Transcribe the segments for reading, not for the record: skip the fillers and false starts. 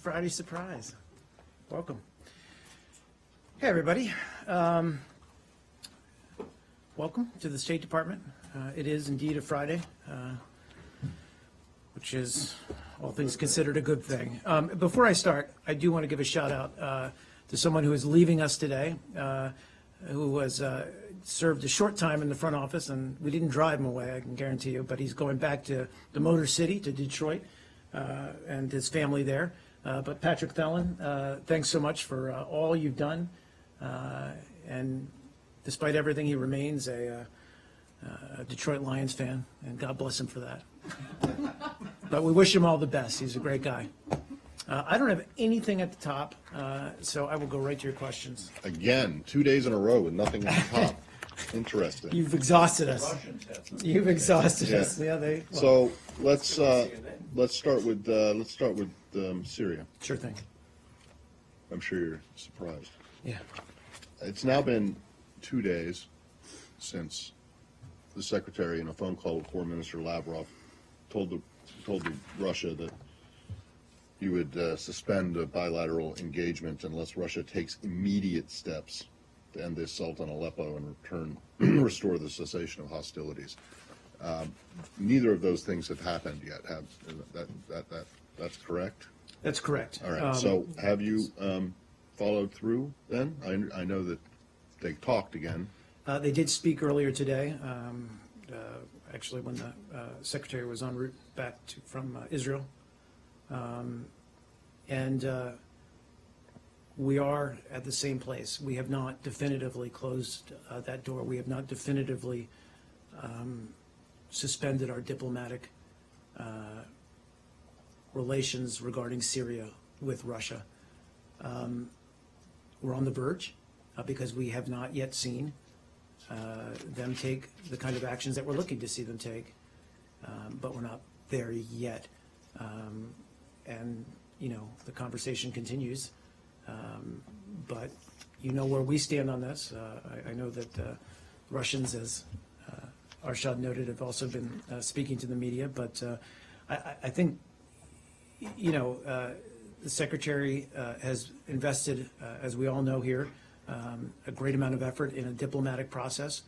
Friday surprise. Welcome. Hey, everybody. Welcome to the State Department. It is indeed a Friday, which is, all things considered, a good thing. Before I start, I do want to give a shout out to someone who is leaving us today, who was served a short time in the front office, and we didn't drive him away, I can guarantee you, but he's going back to the Motor City, to Detroit, and his family there. But Patrick Thelen, thanks so much for all you've done, and despite everything, he remains a Detroit Lions fan, and God bless him for that. But we wish him all the best. He's a great guy. I don't have anything at the top, so I will go right to your questions. Again, 2 days in a row with nothing at the top. Interesting. You've exhausted us. You've exhausted us. Yeah, So let's start with Syria. Sure thing. I'm sure you're surprised. Yeah. It's now been 2 days since the secretary, in a phone call with Foreign Minister Lavrov, told Russia that he would suspend a bilateral engagement unless Russia takes immediate steps to end the assault on Aleppo and restore the cessation of hostilities. Neither of those things have happened yet. That's correct? That's correct. All right. So have you followed through then? I know that they talked again. They did speak earlier today, actually when the secretary was en route back from Israel. And we are at the same place. We have not definitively closed that door. We have not definitively suspended our diplomatic relations regarding Syria with Russia. We're on the verge because we have not yet seen them take the kind of actions that we're looking to see them take, but we're not there yet. And, you know, the conversation continues, but you know where we stand on this. I know that Russians, as Arshad noted, have also been speaking to the media, but I think, you know, the Secretary has invested, as we all know here, a great amount of effort in a diplomatic process.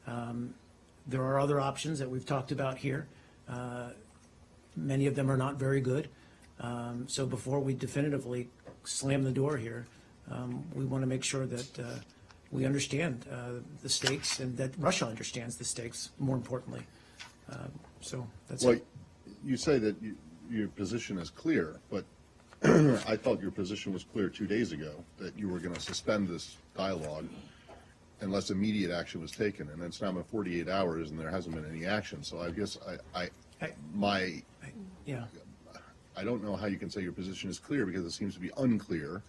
There are other options that we've talked about here. Many of them are not very good. So before we definitively slam the door here, we want to make sure that we understand the stakes and that Russia understands the stakes, more importantly. So that's it. You say that your position is clear, but I thought your position was clear 2 days ago, that you were going to suspend this dialogue unless immediate action was taken. And it's now been 48 hours and there hasn't been any action. So I guess I don't know how you can say your position is clear, because it seems to be unclear,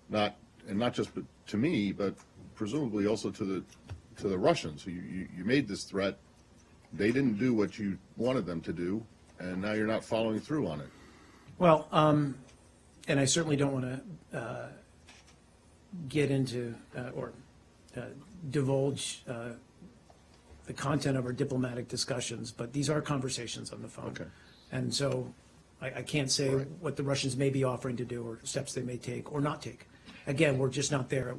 not just to me, but presumably also to the Russians. You made this threat, they didn't do what you wanted them to do, and now you're not following through on it. Well, and I certainly don't want to get into or divulge the content of our diplomatic discussions, but these are conversations on the phone. Okay. And so I can't say what the Russians may be offering to do or steps they may take or not take. Again, we're just not there.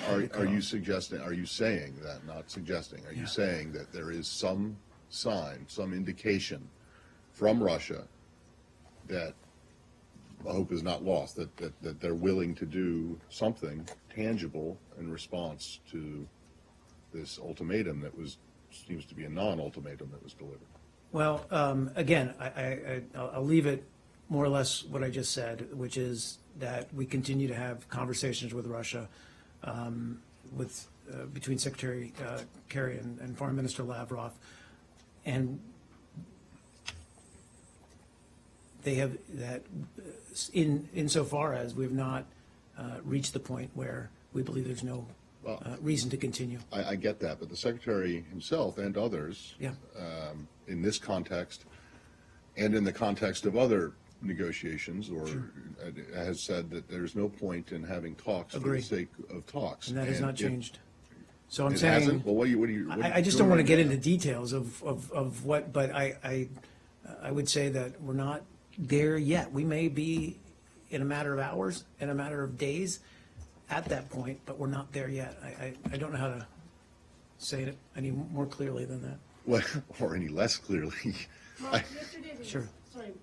Are you saying that, not suggesting, are you saying that there is some sign, some indication from Russia that hope is not lost, that they're willing to do something tangible in response to this ultimatum that seems to be a non-ultimatum that was delivered? Well, again, I'll leave it more or less what I just said, which is that we continue to have conversations with Russia, between Secretary Kerry and Foreign Minister Lavrov, and they have that insofar as we have not reached the point where we believe there's no reason to continue. I get that, but the Secretary himself and others, in this context and in the context of other negotiations, has said that there's no point in having talks for the sake of talks. And that has not changed. So I'm it saying, hasn't? Well, I just don't want to get into details of what, but I would say that we're not there yet. We may be in a matter of hours, in a matter of days at that point, but we're not there yet. I don't know how to say it any more clearly than that. Well, or any less clearly. Mark, yesterday, Sure. sorry,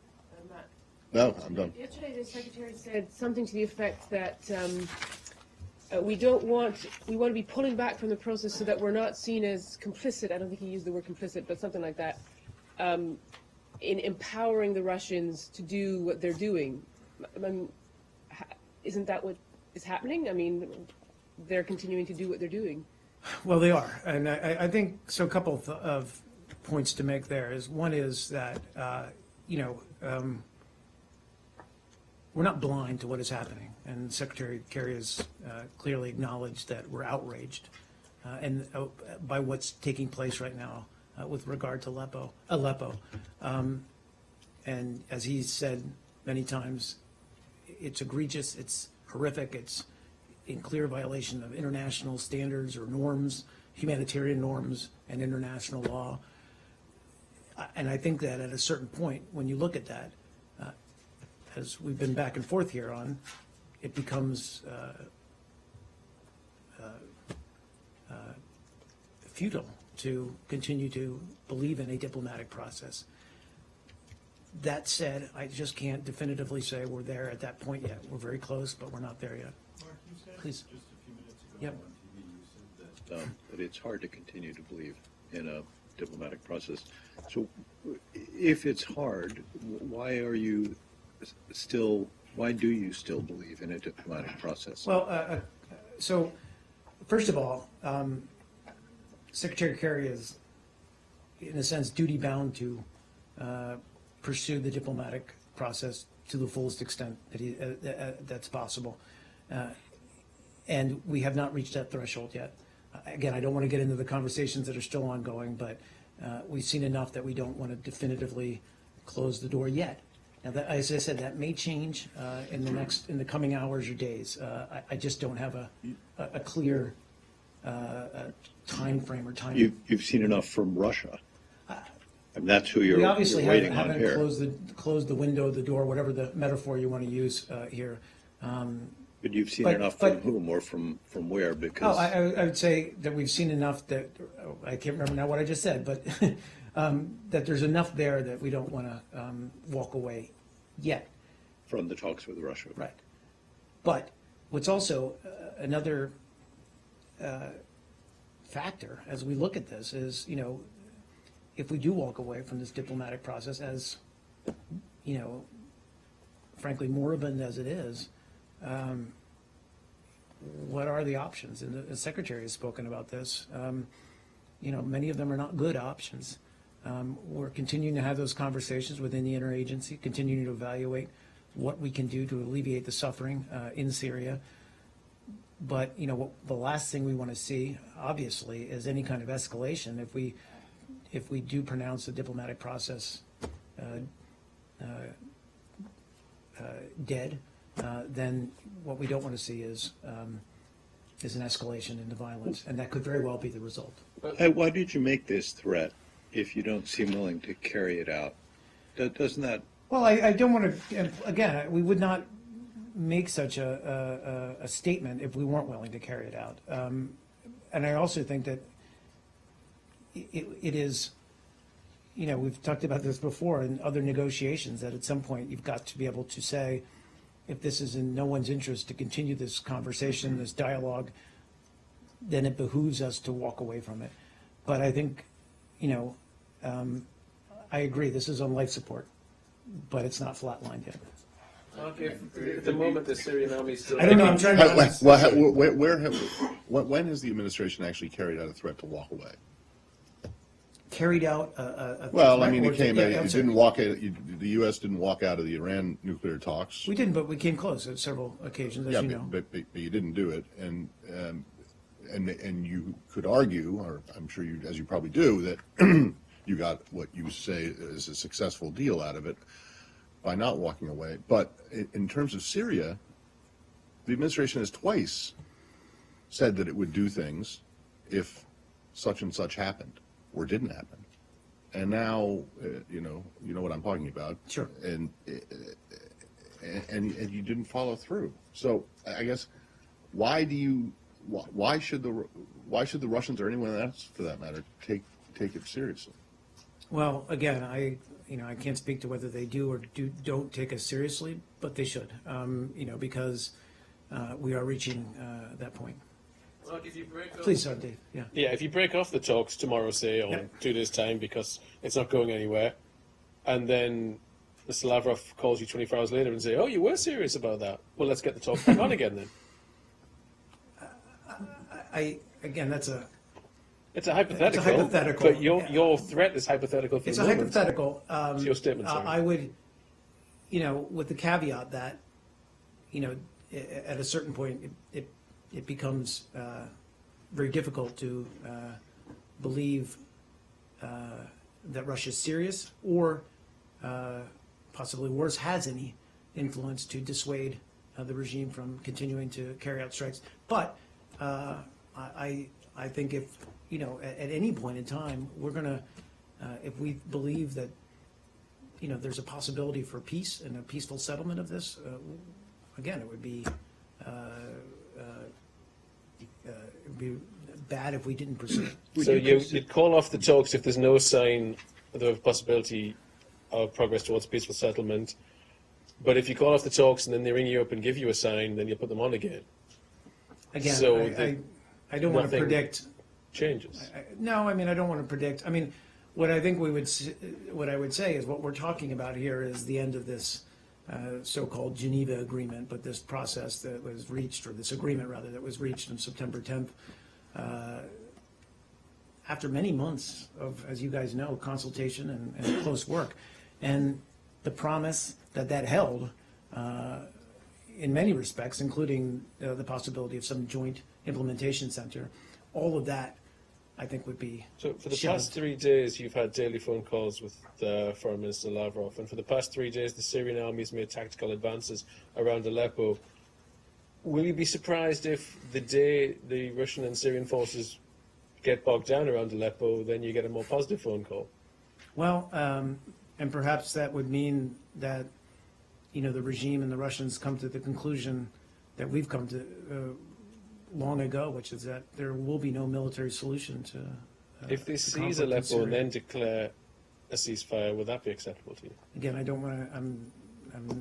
Matt. No, I'm done. Yesterday, the secretary said something to the effect that we want to be pulling back from the process so that we're not seen as complicit. I don't think he used the word complicit, but something like that, in empowering the Russians to do what they're doing. Isn't that what is happening? I mean, they're continuing to do what they're doing. Well, they are, and I think so. A couple of points to make there is one is that we're not blind to what is happening, and Secretary Kerry has clearly acknowledged that we're outraged by what's taking place right now with regard to Aleppo, and as he said many times, it's egregious, it's horrific, it's in clear violation of international standards or norms, humanitarian norms and international law. And I think that at a certain point, when you look at that, as we've been back and forth here on, it becomes futile to continue to believe in a diplomatic process. That said, I just can't definitively say we're there at that point yet. We're very close, but we're not there yet. Mark, you said Please. just a few minutes ago Yep. on TV, you said that it's hard to continue to believe in a diplomatic process. So if it's hard, why do you still believe in a diplomatic process? Well, so first of all, Secretary Kerry is, in a sense, duty-bound to pursue the diplomatic process to the fullest extent that that's possible. And we have not reached that threshold yet. Again, I don't want to get into the conversations that are still ongoing, but we've seen enough that we don't want to definitively close the door yet. Now, that, as I said, that may change in the coming hours or days. I just don't have a clear time frame or time. You've seen enough from Russia. And that's who We you're obviously waiting on haven't here. closed the window, the door, whatever the metaphor you want to use here. But you've seen but- enough but- from whom or from where? Oh, Because I would say that we've seen enough that, I can't remember now what I just said, but that there's enough there that we don't want to walk away yet. from the talks with Russia. Right. But what's also another factor as we look at this is, if we do walk away from this diplomatic process as, frankly, moribund as it is, what are the options? And the Secretary has spoken about this. Many of them are not good options. We're continuing to have those conversations within the interagency, continuing to evaluate what we can do to alleviate the suffering in Syria. But, the last thing we want to see, obviously, is any kind of escalation. If we do pronounce the diplomatic process dead, then what we don't want to see is an escalation into violence, and that could very well be the result. Why did you make this threat if you don't seem willing to carry it out? Doesn't that? Well, I don't want to, again, we would not make such a statement if we weren't willing to carry it out. And I also think that it is, we've talked about this before in other negotiations, that at some point you've got to be able to say, if this is in no one's interest to continue this conversation, this dialogue, then it behooves us to walk away from it. But I think, I agree, this is on life support, but it's not flatlined yet. Mark, if at the moment the Syrian army is still. I don't know, I'm trying to. When has the administration actually carried out a threat to walk away? Carried out a. Well, I mean, threat it came. or- It yeah, I'm sorry. didn't walk. The U.S. didn't walk out of the Iran nuclear talks. We didn't, but we came close at several occasions, as Yeah, you know. but you didn't do it, and you could argue, or I'm sure you, as you probably do, that you got what you say is a successful deal out of it by not walking away. But in terms of Syria, the administration has twice said that it would do things if such and such happened or didn't happen. And now, you know what I'm talking about. Sure. And and you didn't follow through. So I guess why should the Russians or anyone else for that matter take it seriously? Well, again, I can't speak to whether they do or don't take us seriously, but they should, because we are reaching that point. Look, if you break off, Please, Dave. Yeah. Yeah, if you break off the talks tomorrow, say, or Yeah. 2 days' time, because it's not going anywhere, and then Mr. Lavrov calls you 24 hours later and say, oh, you were serious about that. Well, let's get the talks back on again then. Again, that's It's a hypothetical. It's a hypothetical, But your threat is hypothetical for it's the a moment. hypothetical. It's your statement, sorry. I would, with the caveat that, at a certain point, it becomes very difficult to believe that Russia's serious or possibly worse, has any influence to dissuade the regime from continuing to carry out strikes. But I think if, at any point in time, we're going to, if we believe that, there's a possibility for peace and a peaceful settlement of this, again, it would be bad if we didn't pursue it. So you'd call off the talks if there's no sign of the possibility of progress towards peaceful settlement. But if you call off the talks and then they ring you up and give you a sign, then you put them on again. Again, So I don't want to nothing predict. Changes. No, I mean, I don't want to predict. I mean, what I think what I would say is what we're talking about here is the end of this so-called Geneva Agreement, but this process that was reached, or this agreement rather, that was reached on September 10th, after many months of, as you guys know, consultation and close work, and the promise that held in many respects, including the possibility of some joint implementation center, all of that, I think, would be So for the shelved. past 3 days, you've had daily phone calls with Foreign Minister Lavrov, and for the past 3 days, the Syrian army has made tactical advances around Aleppo. Will you be surprised if the day the Russian and Syrian forces get bogged down around Aleppo, then you get a more positive phone call? Well, and perhaps that would mean that, the regime and the Russians come to the conclusion that we've come to long ago, which is that there will be no military solution to If they the seize conflict in Aleppo and Syria. then declare a ceasefire, would that be acceptable to you? Again, I don't want to, I'm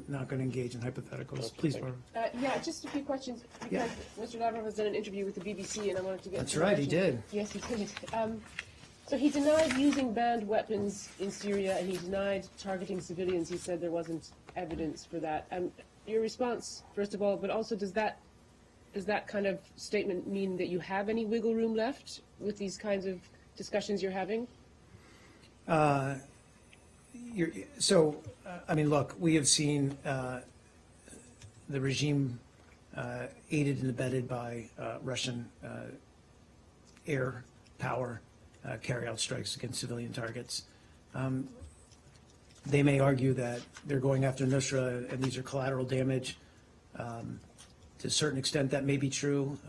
not going to engage in hypotheticals. Okay, Please, thank you. Barbara. Yeah, just a few questions, Yeah. because Mr. Lavrov has done an interview with the BBC, and I wanted to get... That's some right, he questions. did. Yes, he did. So he denied using banned weapons in Syria, and he denied targeting civilians. He said there wasn't evidence for that. Your response, first of all, but also does that kind of statement mean that you have any wiggle room left with these kinds of discussions you're having? I mean, look, we have seen the regime aided and abetted by Russian air power carry out strikes against civilian targets. They may argue that they're going after Nusra and these are collateral damage. To a certain extent, that may be true,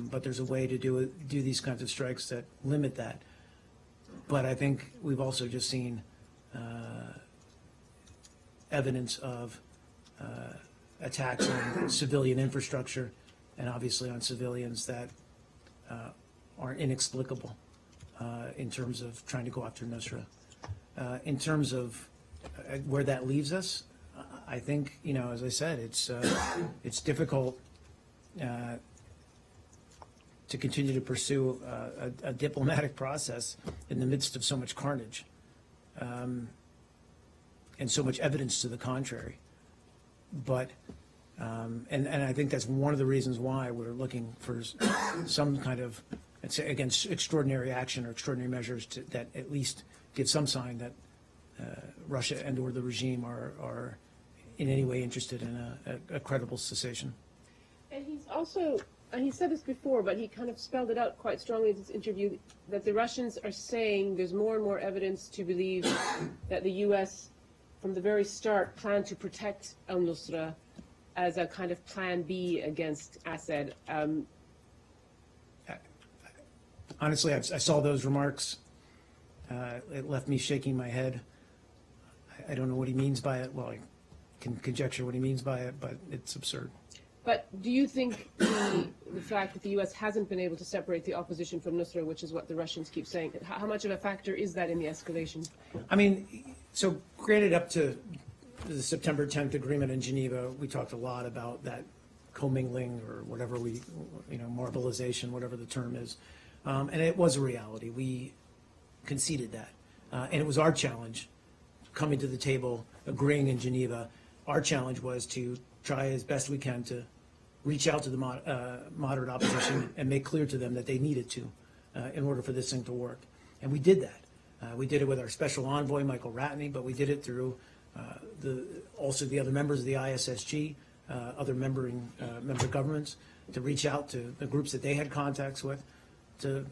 but there's a way to do these kinds of strikes that limit that. But I think we've also just seen evidence of attacks on civilian infrastructure and obviously on civilians that are inexplicable in terms of trying to go after Nusra. In terms of where that leaves us, I think, as I said, it's difficult to continue to pursue a diplomatic process in the midst of so much carnage and so much evidence to the contrary. But, and I think that's one of the reasons why we're looking for some kind of, again, extraordinary action or extraordinary measures that at least give some sign that Russia and or the regime are in any way interested in a credible cessation. And he's also, and he said this before, but he kind of spelled it out quite strongly in this interview, that the Russians are saying there's more and more evidence to believe that the U.S., from the very start, planned to protect al-Nusra as a kind of plan B against Assad. Honestly, I saw those remarks. It left me shaking my head. I don't know what he means by it. Well, I can conjecture what he means by it, but it's absurd. But do you think the fact that the U.S. hasn't been able to separate the opposition from Nusra, which is what the Russians keep saying, how much of a factor is that in the escalation? I mean, so granted, up to the September 10th agreement in Geneva, we talked a lot about that commingling or whatever marbleization, whatever the term is. And it was a reality. We conceded that. And it was our challenge coming to the table, agreeing in Geneva. Our challenge was to try as best we can to reach out to the moderate opposition and make clear to them that they needed to in order for this thing to work. And we did that. We did it with our special envoy, Michael Ratney, but we did it through also the other members of the ISSG, other member governments, to reach out to the groups that they had contacts with, to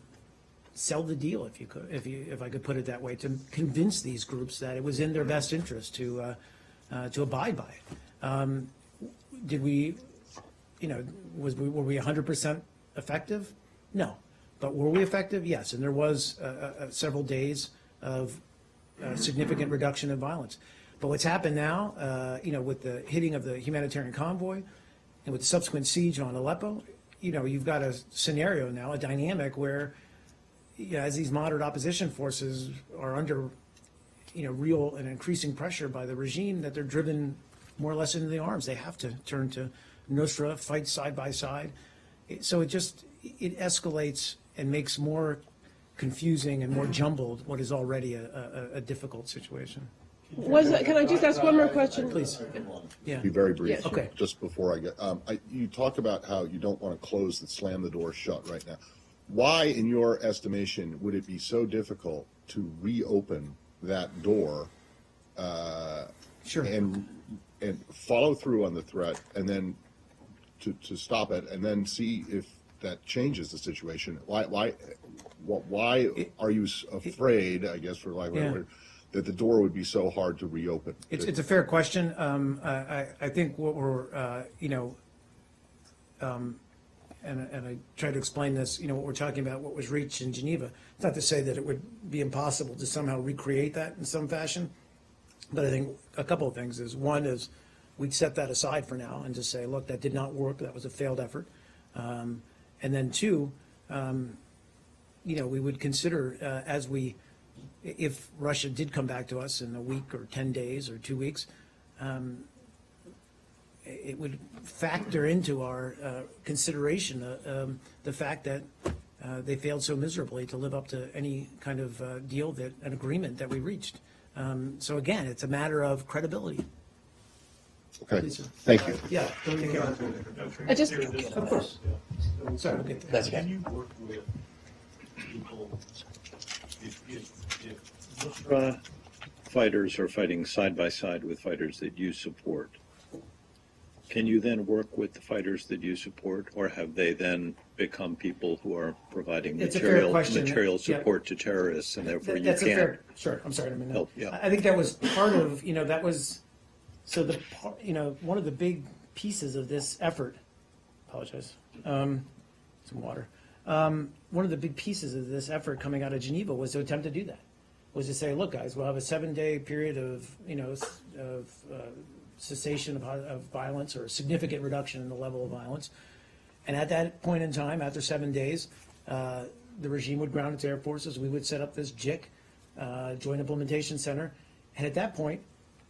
sell the deal, if I could put it that way, to convince these groups that it was in their best interest to abide by it. Did we, were we 100% effective? No. But were we effective? Yes. And there was several days of significant reduction in violence. But what's happened now, with the hitting of the humanitarian convoy and with the subsequent siege on Aleppo, you've got a scenario now, a dynamic where, as these moderate opposition forces are under, real and increasing pressure by the regime, that they're driven more or less into the arms. They have to turn to Nusra, fight side by side. So it escalates and makes more confusing and more jumbled what is already a difficult situation. Can I just ask one more question? Please. Yeah. Be very brief. Yes. Okay. Just before I get, you talked about how you don't want to close and slam the door shut right now. Why, in your estimation, would it be so difficult to reopen that door Sure. and follow through on the threat, and then to stop it, and then see if that changes the situation? Why are you afraid, I guess, for lack of a better word, that the door would be so hard to reopen? It's a fair question. I think what we're, and I try to explain this, what we're talking about, what was reached in Geneva. It's not to say that it would be impossible to somehow recreate that in some fashion, but I think a couple of things is, one is we'd set that aside for now and just say, look, that did not work, that was a failed effort. And then two, we would consider if Russia did come back to us in a week or 10 days or 2 weeks, it would factor into our consideration the fact that they failed so miserably to live up to any kind of deal, an agreement that we reached. So again, it's a matter of credibility. Okay, Please, sir. thank you. Yeah, take care. Of course. Sorry, we'll get there. That's okay. Can you work with people if Nusra fighters are fighting side by side with fighters that you support? Can you then work with the fighters that you support, or have they then become people who are providing It's a fair question. material Yeah. support to terrorists, and therefore you That's a can't fair, sure, I'm sorry, I didn't mean help? that. Yeah. I think that was part of, that was, so one of the big pieces of this effort, apologize, some water. One of the big pieces of this effort coming out of Geneva was to attempt to do that, was to say, look, guys, we'll have a 7-day period of, cessation of violence, or a significant reduction in the level of violence. And at that point in time, after 7 days, the regime would ground its air forces. We would set up this JIC, Joint Implementation Center. And at that point,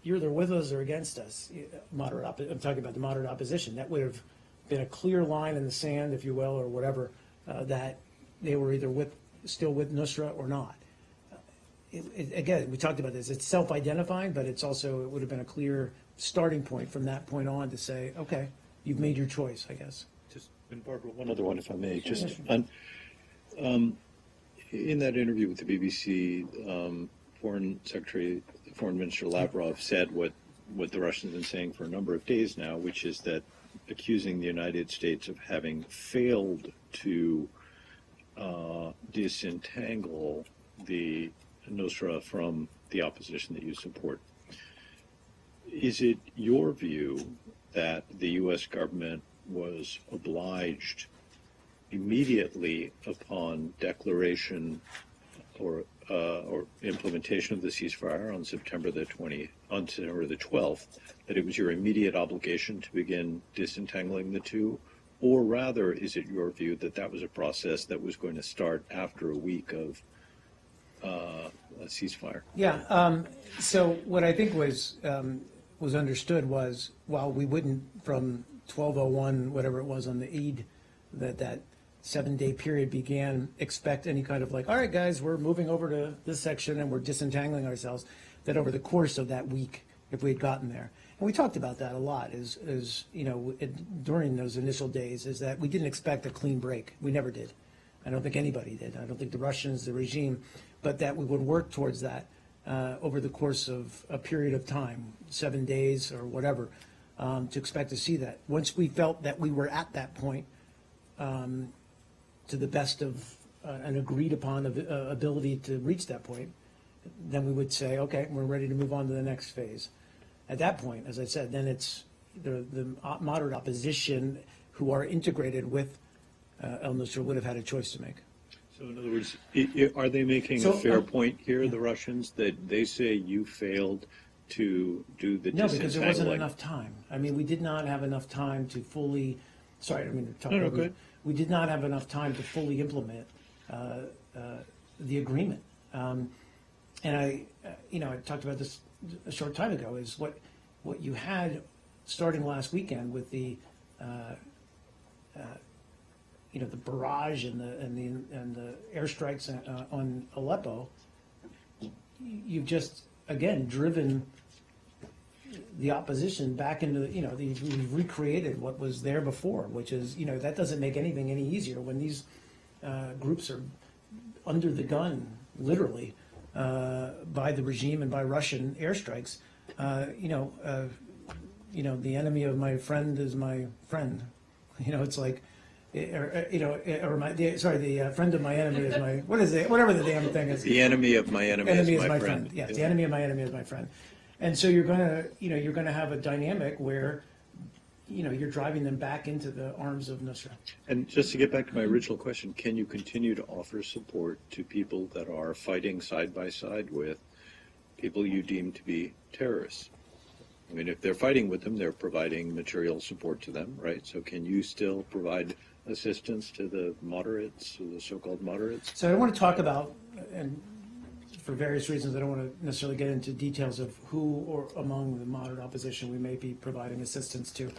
you're either with us or against us. I'm talking about the moderate opposition. That would have been a clear line in the sand, if you will, or whatever, that they were either still with Nusra or not. Again, we talked about this. It's self-identifying, but it would have been a clear starting point from that point on to say, okay, you've made your choice, I guess. And Barbara, one other one, if I may, just on, in that interview with the BBC, Foreign Minister Lavrov said what the Russians have been saying for a number of days now, which is that accusing the United States of having failed to disentangle the Nusra from the opposition that you support. Is it your view that the U.S. government was obliged immediately upon declaration or or implementation of the ceasefire on September the 12th, that it was your immediate obligation to begin disentangling the two? Or rather, is it your view that that was a process that was going to start after a week of a ceasefire? Yeah, so what I think was understood was, while we wouldn't, from 12:01, whatever it was on the Eid, that 7-day period began, expect any kind of like, all right, guys, we're moving over to this section and we're disentangling ourselves, that over the course of that week, if we had gotten there. And we talked about that a lot, during those initial days, is that we didn't expect a clean break. We never did. I don't think anybody did. I don't think the Russians, the regime, but that we would work towards that over the course of a period of time, 7 days or whatever, to expect to see that. Once we felt that we were at that point, to the best of an agreed upon ability to reach that point, then we would say, okay, we're ready to move on to the next phase. At that point, as I said, then it's the moderate opposition who are integrated with al-Nusra would have had a choice to make. So in other words, are they making a fair point here, the Russians, that they say you failed to do the No, because there wasn't disentangling? enough time. I mean, we did not have enough time to fully, sorry, I mean to talk No, over you. good. We did not have enough time to fully implement the agreement. And I talked about this a short time ago, is what you had starting last weekend with the the barrage and the airstrikes on Aleppo. You've just again driven the opposition back into we've recreated what was there before, which is that doesn't make anything any easier when these groups are under the gun, literally, by the regime and by Russian airstrikes. The enemy of my friend is my friend. It's like, the friend of my enemy is my, whatever the damn thing is. The enemy of my enemy is my friend. Yes, the enemy of my enemy is my friend. And so you're gonna have a dynamic where, you're driving them back into the arms of Nusra. And just to get back to my original question, can you continue to offer support to people that are fighting side by side with people you deem to be terrorists? I mean, if they're fighting with them, they're providing material support to them, right? So can you still provide assistance to the moderates, to the so-called moderates? So I don't want to talk about, and for various reasons, I don't want to necessarily get into details of who or among the moderate opposition we may be providing assistance to.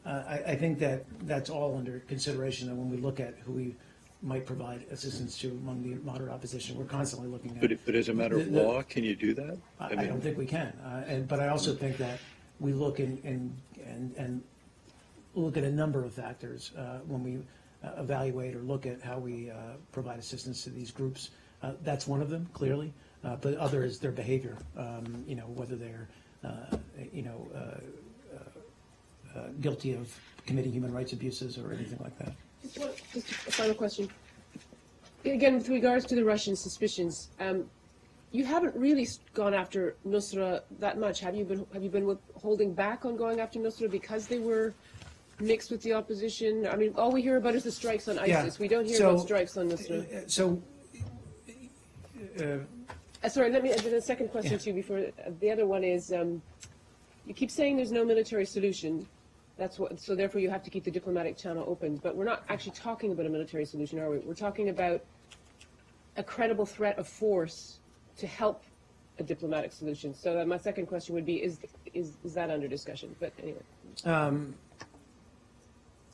I think that that's all under consideration, and when we look at who we might provide assistance to among the moderate opposition, we're constantly looking at. But as a matter of law, can you do that? I don't think we can, but I also think that we look and look at a number of factors when we evaluate or look at how we provide assistance to these groups. That's one of them, clearly, but other is their behavior. Whether they're guilty of committing human rights abuses or anything like that. Just a final question. Again, with regards to the Russian suspicions, you haven't really gone after Nusra that much. Have you been holding back on going after Nusra because they were mixed with the opposition? I mean, all we hear about is the strikes on ISIS. Yeah. We don't hear about strikes on Nusra. Sorry, let me add the second question to you before the other one is, you keep saying there's no military solution. So therefore you have to keep the diplomatic channel open. But we're not actually talking about a military solution, are we? We're talking about a credible threat of force to help a diplomatic solution. So my second question would be, is that under discussion? But anyway.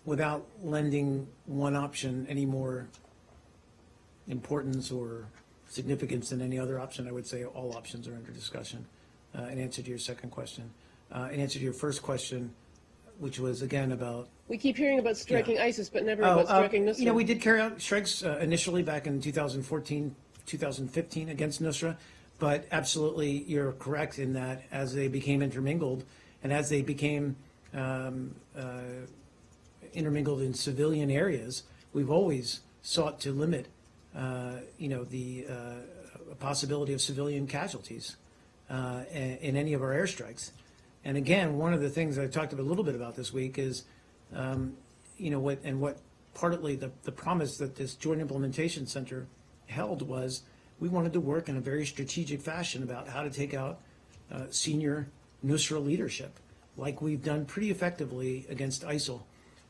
Without lending one option any more importance or significance than any other option, I would say all options are under discussion. In answer to your second question. In answer to your first question, which was again about... We keep hearing about striking ISIS, but never about striking Nusra. We did carry out strikes initially back in 2014, 2015 against Nusra, but absolutely you're correct in that as they became intermingled and as they became intermingled in civilian areas, we've always sought to limit the possibility of civilian casualties in any of our airstrikes. And again, one of the things I talked a little bit about this week is, what partly the promise that this Joint Implementation Center held was we wanted to work in a very strategic fashion about how to take out senior Nusra leadership, like we've done pretty effectively against ISIL.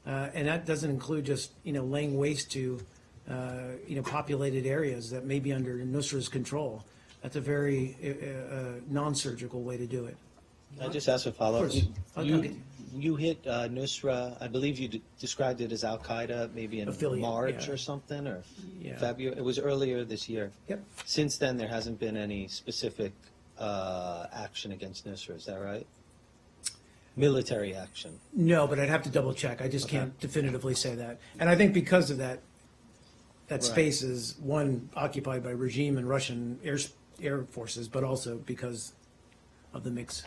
And that doesn't include just, laying waste to, populated areas that may be under Nusra's control. That's a very non-surgical way to do it. I just asked a follow-up. Of course. Okay. You hit Nusra, I believe you described it as Al-Qaeda maybe in Affiliate, March yeah. or something, or Yeah. February. It was earlier this year. Yep. Since then, there hasn't been any specific action against Nusra, is that right? Military action. No, but I'd have to double check. I just can't definitively say that. And I think because of that, that space is, one, occupied by regime and Russian air forces, but also because of the mix.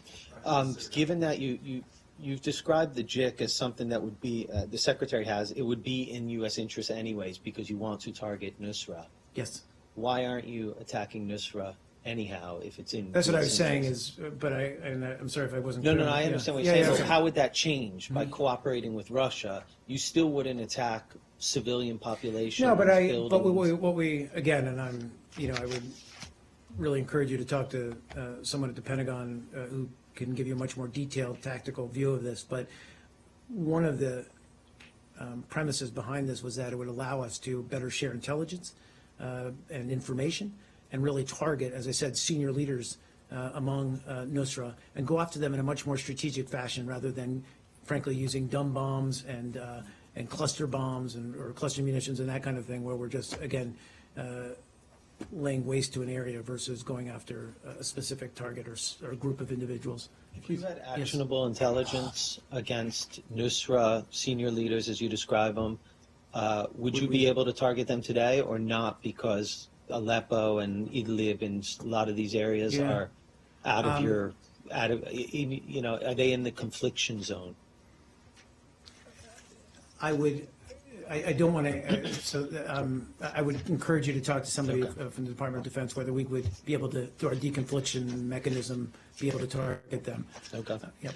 Given that you've described the JIC as something that would be, the Secretary has, it would be in U.S. interest anyways because you want to target Nusra. Yes. Why aren't you attacking Nusra anyhow if it's in That's what I US was saying interest? is, I'm sorry if I wasn't No, clear. I Yeah. understand what Yeah, you're saying. yeah, But okay. how would that change by cooperating with Russia? You still wouldn't attack civilian population. No, but buildings. what we, again, and I would really encourage you to talk to someone at the Pentagon who can give you a much more detailed tactical view of this. But one of the premises behind this was that it would allow us to better share intelligence and information and really target, as I said, senior leaders among Nusra and go after them in a much more strategic fashion rather than, frankly, using dumb bombs and cluster bombs or cluster munitions and that kind of thing, where we're just, again, laying waste to an area versus going after a specific target or a group of individuals. If you had actionable intelligence against Nusra senior leaders, as you describe them, would you be able to target them today or not because Aleppo and Idlib and a lot of these areas Yeah. are out of are they in the confliction zone? I don't want to, I would encourage you to talk to somebody from the Department of Defense, whether we would be able to, through our deconfliction mechanism, be able to target them. Okay. Yep.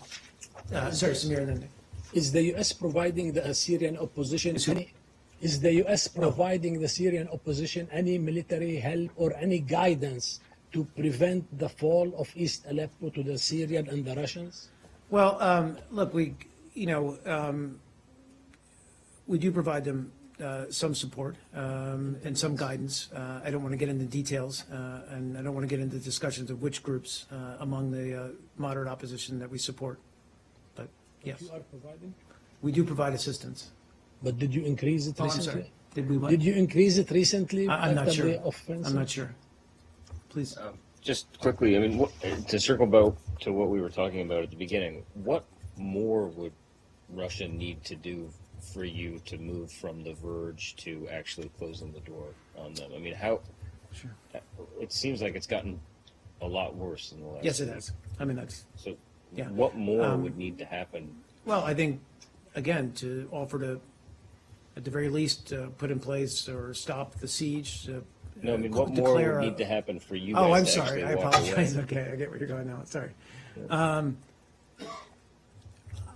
Sorry, Samir, and then. Is the U.S. providing the Syrian opposition any? Is the U.S. providing the Syrian opposition any military help or any guidance to prevent the fall of East Aleppo to the Syrian and the Russians? Well, look, we do provide them some support and some guidance. I don't want to get into details, and I don't want to get into discussions of which groups among the moderate opposition that we support. But yes, You are providing? we do provide assistance. But did you increase it Oh, I'm recently? sorry. Did we what? Did you increase it recently? I'm not after sure. the offensive? I'm not sure. Please. Just quickly, I mean, to circle back to what we were talking about at the beginning, what more would Russia need to do for you to move from the verge to actually closing the door on them? I mean, how? Sure. It seems like it's gotten a lot worse in the last. Yes, it week. has. I mean, that's. So, Yeah. what more would need to happen? Well, I think, again, to offer to, at the very least, put in place or stop the siege. No, I mean, what more declare would a- need to happen for you? Oh, guys I'm to sorry. I actually walk apologize. away? Okay, I get where you're going now. Sorry.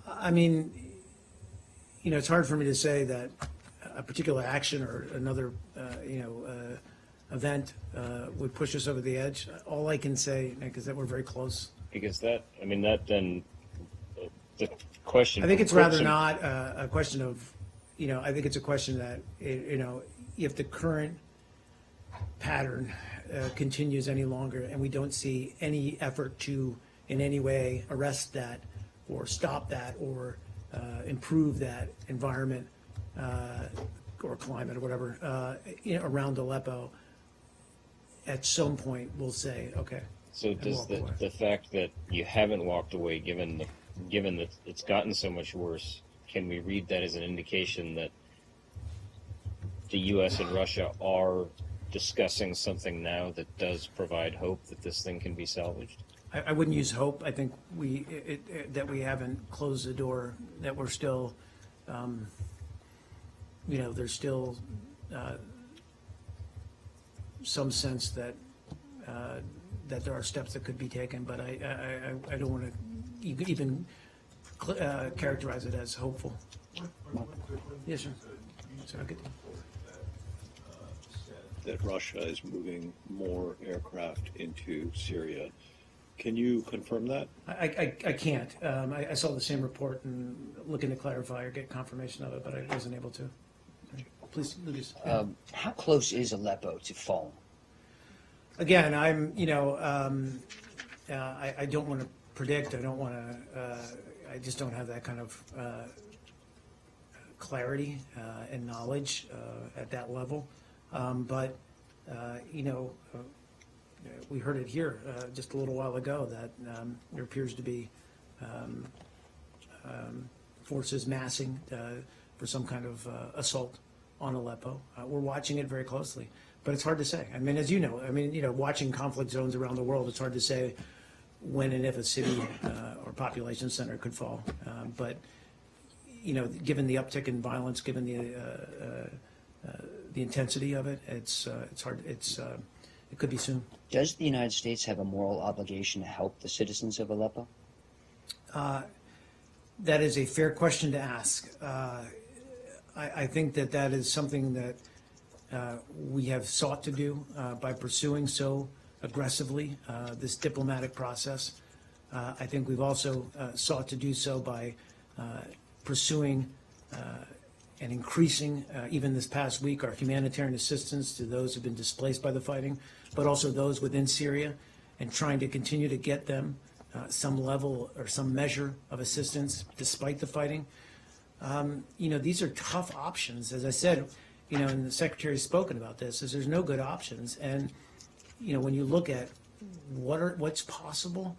I mean, it's hard for me to say that a particular action or another, event would push us over the edge. All I can say, Nick, is that we're very close. Because that then the question. I think it's puts rather them- not a question of, I think it's a question that, if the current pattern continues any longer and we don't see any effort to in any way arrest that or stop that or improve that environment or climate or whatever around Aleppo, at some point we'll say, okay. So and does walk away. the fact that you haven't walked away, given that it's gotten so much worse, can we read that as an indication that the U.S. and Russia are discussing something now that does provide hope that this thing can be salvaged? I wouldn't use hope. I think that we haven't closed the door, that we're still, there's still some sense that that there are steps that could be taken, but I don't want to even characterize it as hopeful. Yes, sir. Sorry, I could- that Russia is moving more aircraft into Syria. Can you confirm that? I can't. I saw the same report and looking to clarify or get confirmation of it, but I wasn't able to. Please, Lucas. How close is Aleppo to fall? Again, I don't want to predict. I don't want to. I just don't have that kind of clarity and knowledge at that level. But we heard it here just a little while ago that there appears to be forces massing for some kind of assault on Aleppo. We're watching it very closely, but it's hard to say. I mean, as you know, watching conflict zones around the world, it's hard to say when and if a city or population center could fall. But given the uptick in violence, given the intensity of it, it's hard. It could be soon. Does the United States have a moral obligation to help the citizens of Aleppo? That is a fair question to ask. I think that is something that we have sought to do by pursuing so aggressively this diplomatic process. I think we've also sought to do so by pursuing and increasing, even this past week, our humanitarian assistance to those who've been displaced by the fighting, but also those within Syria, and trying to continue to get them some level or some measure of assistance despite the fighting. These are tough options. As I said, and the Secretary's spoken about this, is there's no good options. And, when you look at what's possible,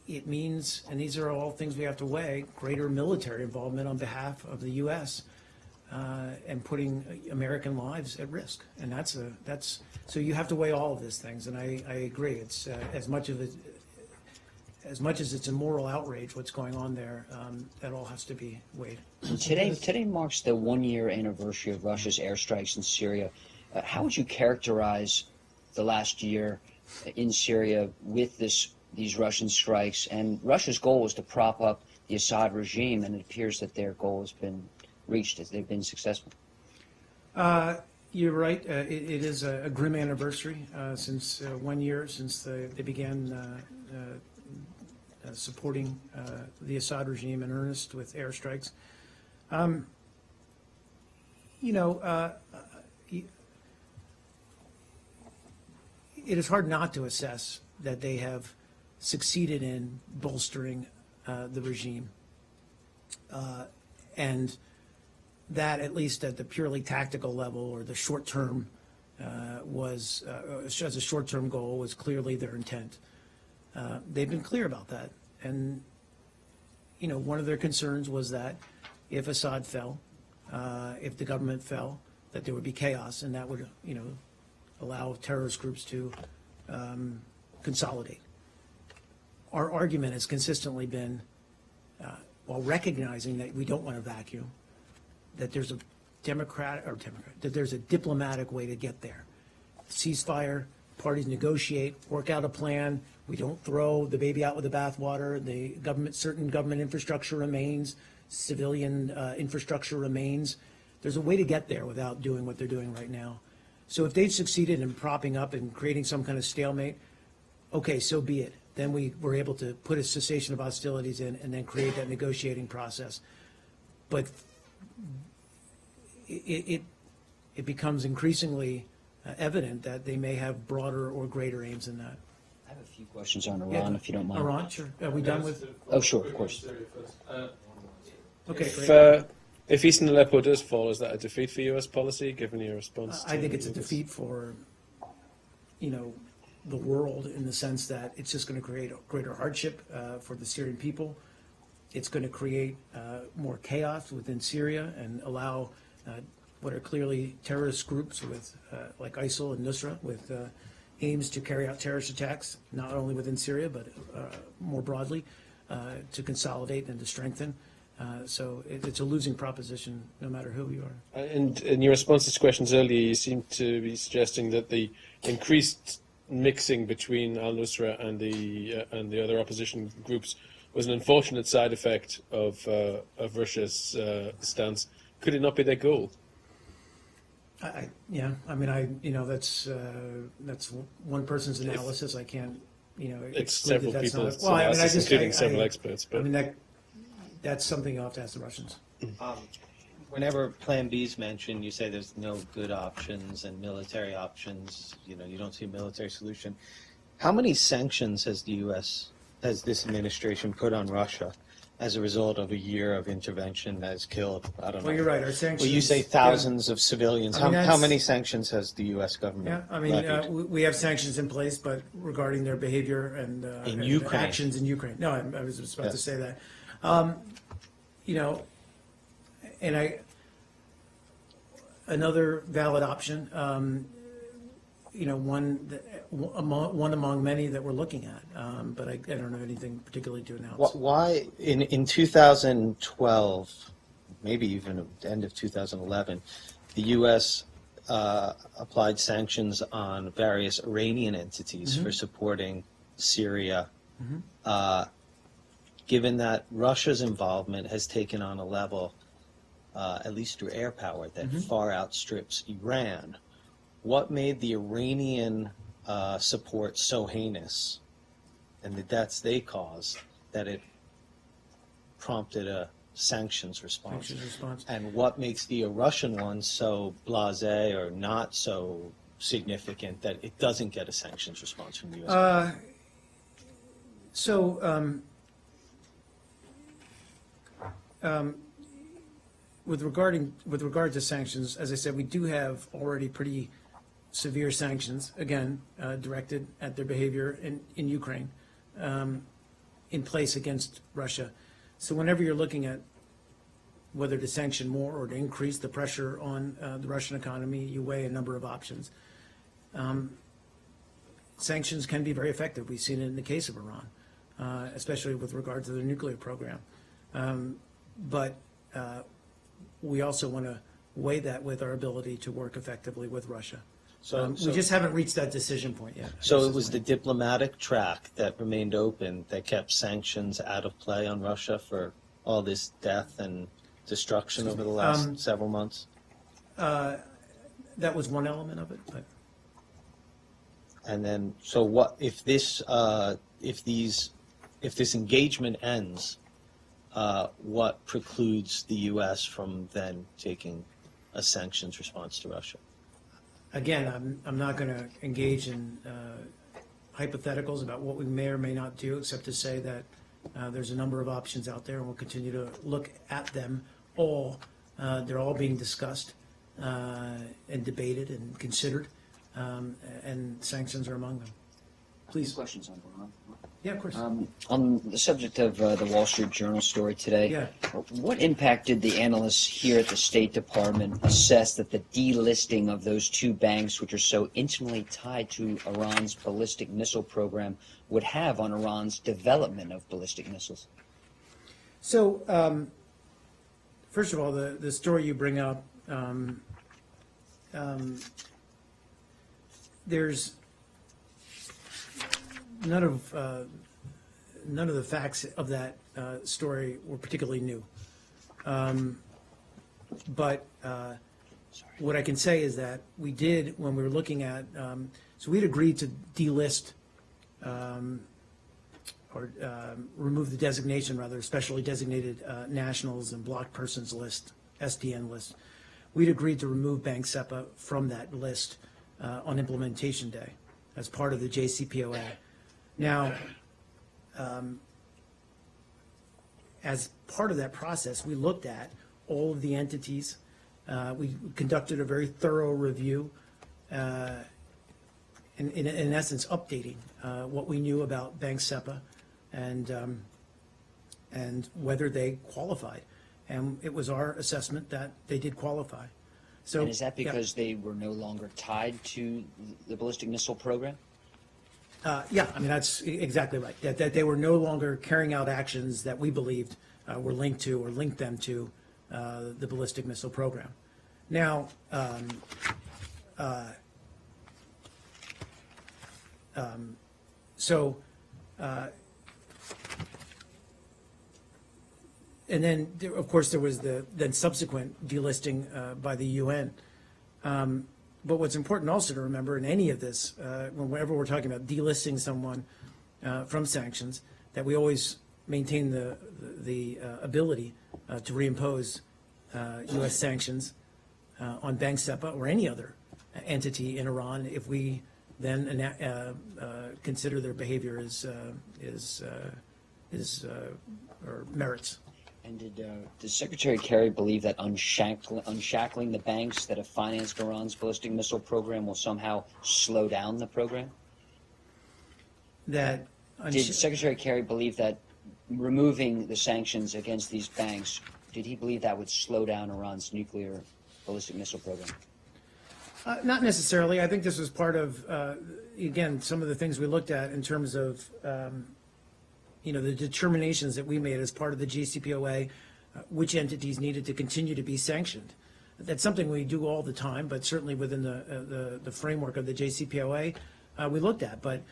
it means, and these are all things we have to weigh, greater military involvement on behalf of the U.S. And putting American lives at risk. And so you have to weigh all of these things. And I agree. It's as much as it's a moral outrage what's going on there, that all has to be weighed. Today marks the one-year anniversary of Russia's airstrikes in Syria. How would you characterize the last year in Syria with these Russian strikes? And Russia's goal was to prop up the Assad regime, and it appears that their goal has been reached, as they've been successful. You're right. It is a grim anniversary since 1 year since they began supporting the Assad regime in earnest with airstrikes. It is hard not to assess that they have succeeded in bolstering the regime. And that, at least at the purely tactical level or the short term, as a short-term goal, was clearly their intent. They've been clear about that. And, one of their concerns was that if Assad fell, if the government fell, that there would be chaos, and that would, allow terrorist groups to consolidate. Our argument has consistently been, while recognizing that we don't want a vacuum, that there's a there's a diplomatic way to get there. Ceasefire, parties negotiate, work out a plan. We don't throw the baby out with the bathwater. Certain government infrastructure remains, civilian infrastructure remains. There's a way to get there without doing what they're doing right now. So if they've succeeded in propping up and creating some kind of stalemate, okay, so be it. Then we were able to put a cessation of hostilities in and then create that negotiating process. But it becomes increasingly evident that they may have broader or greater aims than that. I have a few questions on Iran, if you don't mind. Iran, sure. Are we done with? Oh, sure, of course. Okay, great. If Eastern Aleppo does fall, is that a defeat for U.S. policy, given your response? I think it's a defeat for, the world, in the sense that it's just going to create a greater hardship for the Syrian people. It's going to create more chaos within Syria and allow what are clearly terrorist groups with, like ISIL and Nusra, with aims to carry out terrorist attacks, not only within Syria, but more broadly, to consolidate and to strengthen. So it's a losing proposition, no matter who you are. And in your response to questions earlier, you seem to be suggesting that the increased mixing between al-Nusra and the other opposition groups was an unfortunate side effect of Russia's stance. Could it not be their goal? Yeah, I mean, that's one person's analysis. I can't, It's exclude several that that's people's not. Well, I mean, analysis, including several experts. I But mean, that's something you'll have to ask the Russians. Whenever Plan B is mentioned, you say there's no good options and military options. You don't see a military solution. How many sanctions has has this administration put on Russia as a result of a year of intervention that has killed, I don't know. Well, you're right, our sanctions. Well, you say thousands of civilians. I mean, How that's- many sanctions has the U.S. government Yeah, I mean, levied? we have sanctions in place, but regarding their behavior and In and Ukraine. actions in Ukraine. No, I was just about to Yes. say that. And another valid option, one among many that we're looking at, but I don't have anything particularly to announce. Why, in 2012, maybe even at the end of 2011, the U.S. Applied sanctions on various Iranian entities for supporting Syria. Given that Russia's involvement has taken on a level, at least through air power, that far outstrips Iran, what made the Iranian support so heinous and the deaths they caused that it prompted a sanctions response? Sanctions response. And what makes the Russian one so blasé or not so significant that it doesn't get a sanctions response from the U.S.? With regard to sanctions, as I said, we do have already pretty severe sanctions, again, directed at their behavior in Ukraine, in place against Russia. So whenever you're looking at whether to sanction more or to increase the pressure on the Russian economy, you weigh a number of options. Sanctions can be very effective. We've seen it in the case of Iran, especially with regard to their nuclear program. But we also want to weigh that with our ability to work effectively with Russia. We just haven't reached that decision point yet. So it was the diplomatic track that remained open that kept sanctions out of play on Russia for all this death and destruction over the last several months? That was one element of it, but And then, so what if this engagement ends? What precludes the U.S. from then taking a sanctions response to Russia? again, I'm not going to engage in hypotheticals about what we may or may not do, except to say that there's a number of options out there, and we'll continue to look at them all. They're all being discussed and debated and considered, and sanctions are among them. Please. Questions on Iran? Yeah, of course. On the subject of the Wall Street Journal story today, Yeah. what impact did the analysts here at the State Department assess that the delisting of those two banks, which are so intimately tied to Iran's ballistic missile program, would have on Iran's development of ballistic missiles? So, first of all, the story you bring up, there's none of the facts of that story were particularly new. But what I can say is that we did, when we were looking at, so we'd agreed to delist or remove the designation, rather, specially designated nationals and blocked persons list, SDN list. We'd agreed to remove Bank SEPA from that list on implementation day as part of the JCPOA. Now, as part of that process, we looked at all of the entities. We conducted a very thorough review, in essence, updating what we knew about Bank SEPA and whether they qualified. And it was our assessment that they did qualify. So, And is that because they were no longer tied to the ballistic missile program? Yeah, I mean, that's exactly right. That they were no longer carrying out actions that we believed were linked to or linked them to the ballistic missile program. Now, and then, of course, there was the then subsequent delisting by the UN. But what's important also to remember in any of this, whenever we're talking about delisting someone from sanctions, that we always maintain the ability to reimpose U.S. sanctions on Bank SEPA or any other entity in Iran if we then consider their behavior or merits. And did Secretary Kerry believe that unshackling the banks that have financed Iran's ballistic missile program will somehow slow down the program? That Did Secretary Kerry believe that removing the sanctions against these banks, did he believe that would slow down Iran's nuclear ballistic missile program? Not necessarily. I think this was part of, again, some of the things we looked at in terms of, the determinations that we made as part of the JCPOA, which entities needed to continue to be sanctioned. That's something we do all the time, but certainly within the framework of the JCPOA, we looked at. But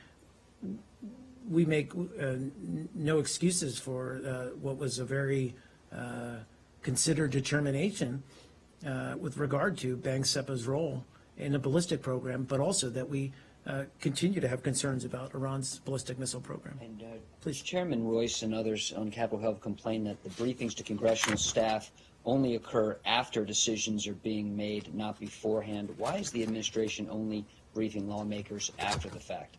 we make no excuses for what was a very considered determination with regard to Bank SEPA's role in the ballistic program, but also that we continue to have concerns about Iran's ballistic missile program. And Chairman Royce and others on Capitol Hill have complained that the briefings to congressional staff only occur after decisions are being made, not beforehand. Why is the administration only briefing lawmakers after the fact?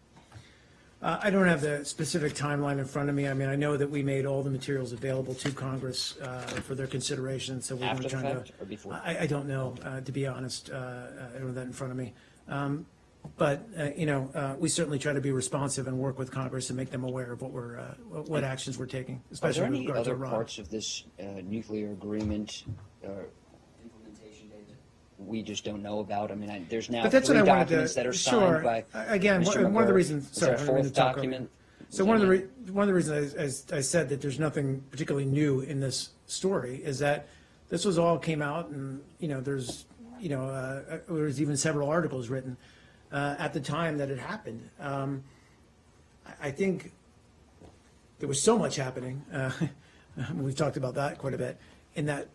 I don't have the specific timeline in front of me. I mean, I know that we made all the materials available to Congress for their consideration. So we're After the trying fact or before? I don't know, to be honest. I don't have that in front of me. But we certainly try to be responsive and work with Congress and make them aware of what actions we're taking, Are especially there with any regard to other Iran. parts of this nuclear agreement implementation date that we just don't know about? I mean, there's now But that's three what I wanted documents to. that are Sure. signed by Again, Mr. one of the McGurk. reasons. Is there Sorry, a I didn't mean to fourth talk over document? you. So one of the reasons as I said that there's nothing particularly new in this story is that this was all came out and there's even several articles written at the time that it happened. I think there was so much happening. We've talked about that quite a bit in that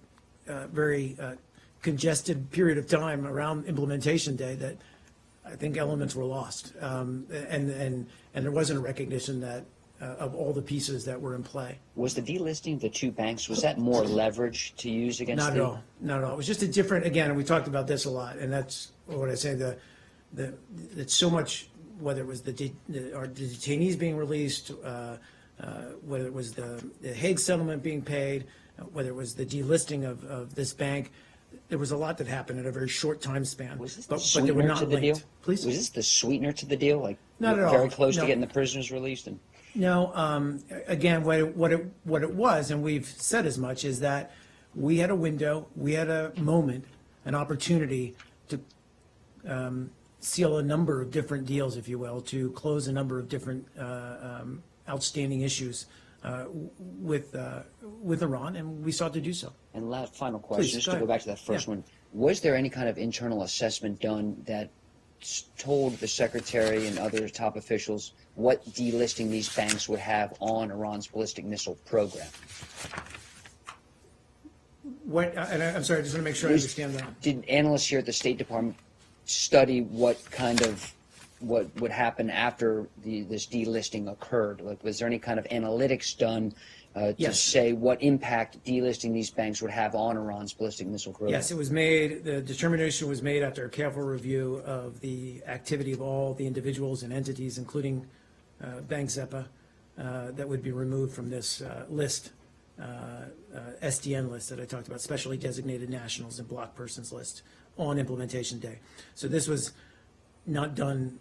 very congested period of time around implementation day that I think elements were lost, and there wasn't a recognition that of all the pieces that were in play. Was the delisting of the two banks, was that more leverage to use against Not at all. Not at all. It was just a different. Again, and we talked about this a lot, and that's what I say. It's so much. Whether it was the detainees being released, whether it was the Hague settlement being paid, whether it was the delisting of this bank. There was a lot that happened in a very short time span. Was this but the they were sweetener not to the linked. deal? Please? Was this the sweetener to the deal? Like Not at all. very close No. to getting the prisoners released? And No, again, what it was, and we've said as much, is that we had a window, we had a moment, an opportunity to seal a number of different deals, if you will, to close a number of different outstanding issues with Iran, and we sought to do so. And last final question, Please, just go to go ahead. back to that first Yeah. one. Was there any kind of internal assessment done that told the secretary and other top officials what delisting these banks would have on Iran's ballistic missile program? And I'm sorry, I just want to make sure I understand that. Did analysts here at the State Department study what would happen after this delisting occurred? Like, was there any kind of analytics done to Yes. say what impact delisting these banks would have on Iran's ballistic missile program? Yes, it was made, the determination was made after a careful review of the activity of all the individuals and entities, including Bank SEPA, that would be removed from this list, SDN list that I talked about, specially designated nationals and block persons list on implementation day. So this was not done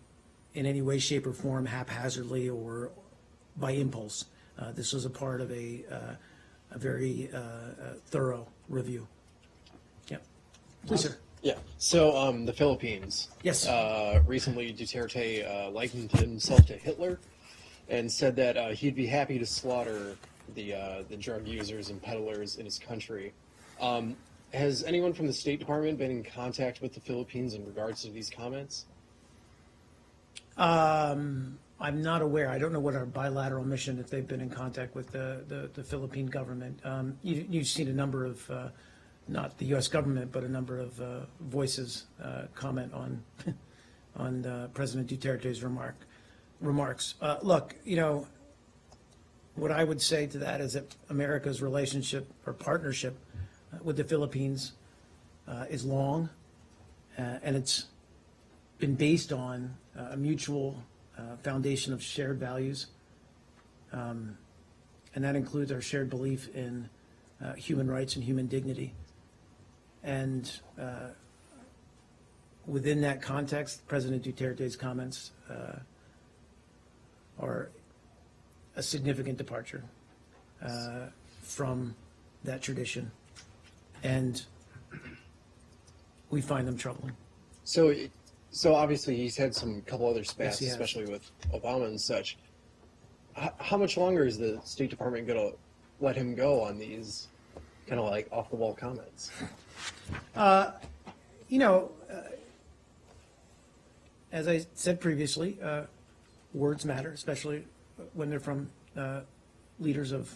in any way, shape, or form haphazardly or by impulse. This was a part of a very thorough review. Yep. Please, sir. Yeah. So the Philippines. Yes. Recently, Duterte likened himself to Hitler, and said that he'd be happy to slaughter the drug users and peddlers in his country. Has anyone from the State Department been in contact with the Philippines in regards to these comments? I'm not aware. I don't know what our bilateral mission, if they've been in contact with the Philippine government. You've seen a number of not the U.S. government, but a number of voices comment on on President Duterte's remarks. Look, what I would say to that is that America's relationship or partnership with the Philippines is long, and it's been based on a mutual foundation of shared values, and that includes our shared belief in human rights and human dignity. And within that context, President Duterte's comments are a significant departure from that tradition, and we find them troubling. So obviously he's had some couple other spats, Yes, he has. especially with Obama and such. How much longer is the State Department going to let him go on these kind of like off the wall comments? As I said previously, words matter, especially when they're from leaders of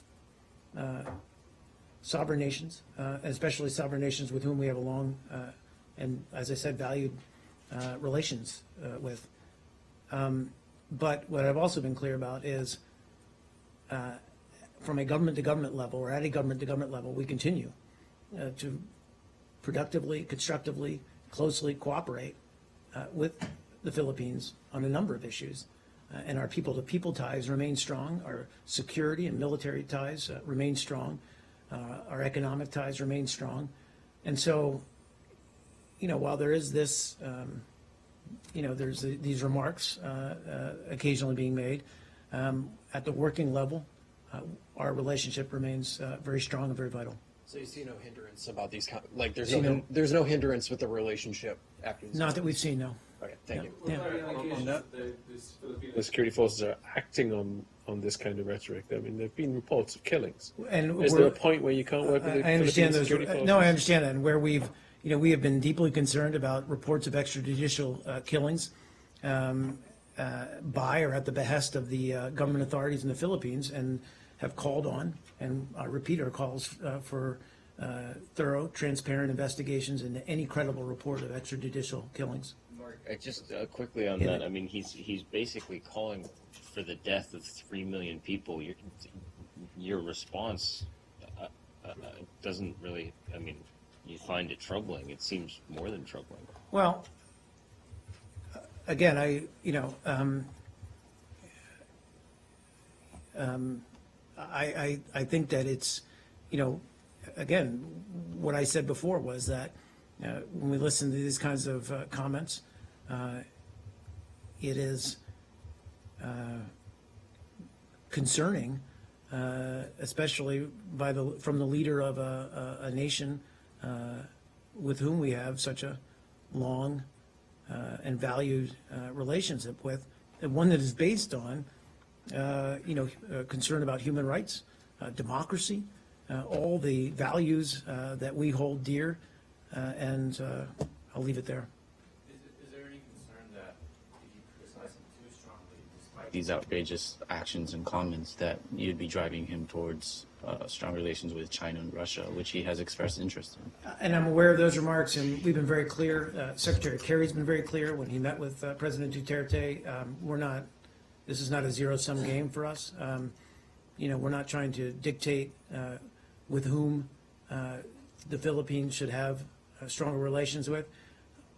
sovereign nations, especially sovereign nations with whom we have a long and, as I said, valued relations with. But what I've also been clear about is from a government-to-government level, or at a government-to-government level, we continue to productively, constructively, closely cooperate with the Philippines on a number of issues. And our people-to-people ties remain strong. Our security and military ties remain strong. Our economic ties remain strong. And so, while there is this, there's these remarks occasionally being made, at the working level, our relationship remains very strong and very vital. So you see no hindrance about these there's See no no- there's no hindrance with the relationship after these. Not that we've seen, no. Okay, thank you. Yeah. The security forces are acting on this kind of rhetoric. I mean, there have been reports of killings. And Is there a we're- point where you can't work with the I understand Philippine those. security forces? No, I understand that. And where we have been deeply concerned about reports of extrajudicial killings by or at the behest of the government authorities in the Philippines, and have called on, and I repeat our calls for thorough, transparent investigations into any credible report of extrajudicial killings. Mark, just quickly on Yeah. that. I mean, he's basically calling for the death of 3 million people. Your response doesn't really. I mean, you find it troubling. It seems more than troubling. Well, again, I think that it's, again, what I said before was that when we listen to these kinds of comments, it is concerning, especially from the leader of a nation with whom we have such a long and valued relationship with, and one that is based on, concern about human rights, democracy, all the values that we hold dear, and I'll leave it there. Is there any concern that if you criticize him too strongly, despite these outrageous actions and comments, that you'd be driving him towards strong relations with China and Russia, which he has expressed interest in? And I'm aware of those remarks, and we've been very clear. Secretary Kerry's been very clear when he met with President Duterte. This is not a zero-sum game for us. We're not trying to dictate with whom the Philippines should have stronger relations with.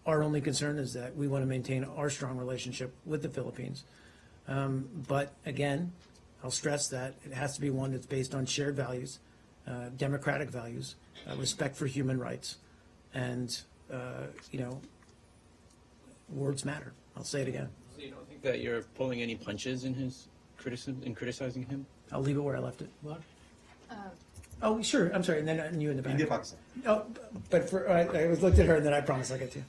Our only concern is that we want to maintain our strong relationship with the Philippines. But again, I'll stress that it has to be one that's based on shared values, democratic values, respect for human rights, and, words matter. I'll say it again. So you don't think that you're pulling any punches in his criticism, in criticizing him? I'll leave it where I left it. Oh, sure. I'm sorry. And then you in the back. Oh, but I was looked at her, and then I promised I'll get to you.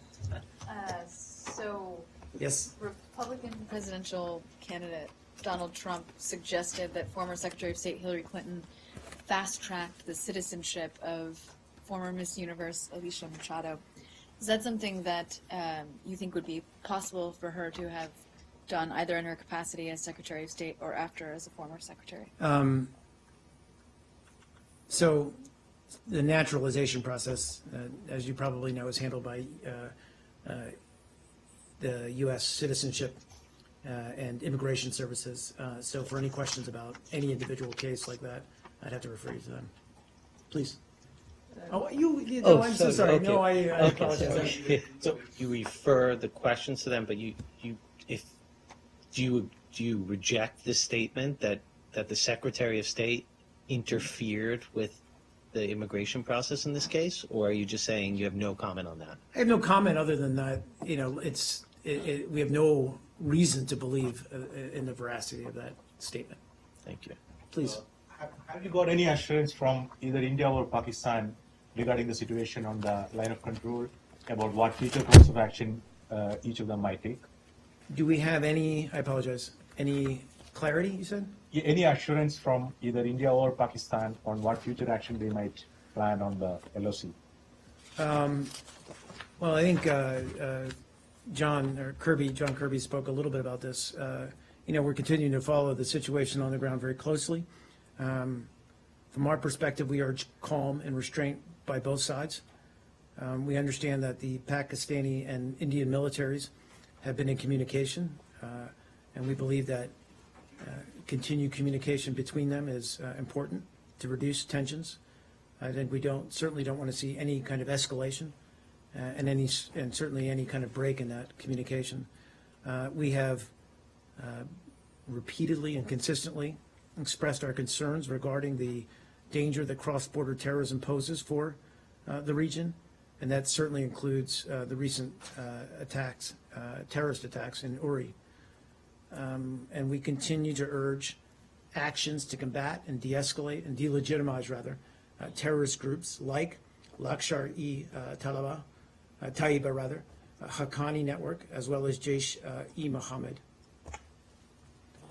So, Yes. Republican presidential candidate Donald Trump suggested that former Secretary of State Hillary Clinton fast-tracked the citizenship of former Miss Universe Alicia Machado. Is that something that you think would be possible for her to have done either in her capacity as Secretary of State or after as a former secretary? So the naturalization process, as you probably know, is handled by the U.S. Citizenship and Immigration Services. So for any questions about any individual case like that, I'd have to refer you to them. Please. Oh, no, I'm so sorry. Okay. No, I Okay, apologize. so you refer the questions to them, but do you reject the statement that the Secretary of State interfered with the immigration process in this case, or are you just saying you have no comment on that? I have no comment other than that, we have no reason to believe in the veracity of that statement. Thank you. Please. Have you got any assurance from either India or Pakistan regarding the situation on the line of control about what future course of action each of them might take? Do we have any, I apologize, any clarity, you said? Any assurance from either India or Pakistan on what future action they might plan on the LOC? Well, I think John Kirby spoke a little bit about this. We're continuing to follow the situation on the ground very closely. From our perspective, we urge calm and restraint by both sides. We understand that the Pakistani and Indian militaries have been in communication, and we believe that continued communication between them is important to reduce tensions. I think we certainly don't want to see any kind of escalation and certainly any kind of break in that communication. We have repeatedly and consistently expressed our concerns regarding the danger that cross-border terrorism poses for the region, and that certainly includes the recent terrorist attacks in Uri. And we continue to urge actions to combat and de-escalate and delegitimize, terrorist groups like Lashkar-e-Taiba, Haqqani Network, as well as Jaish-e-Mohammed.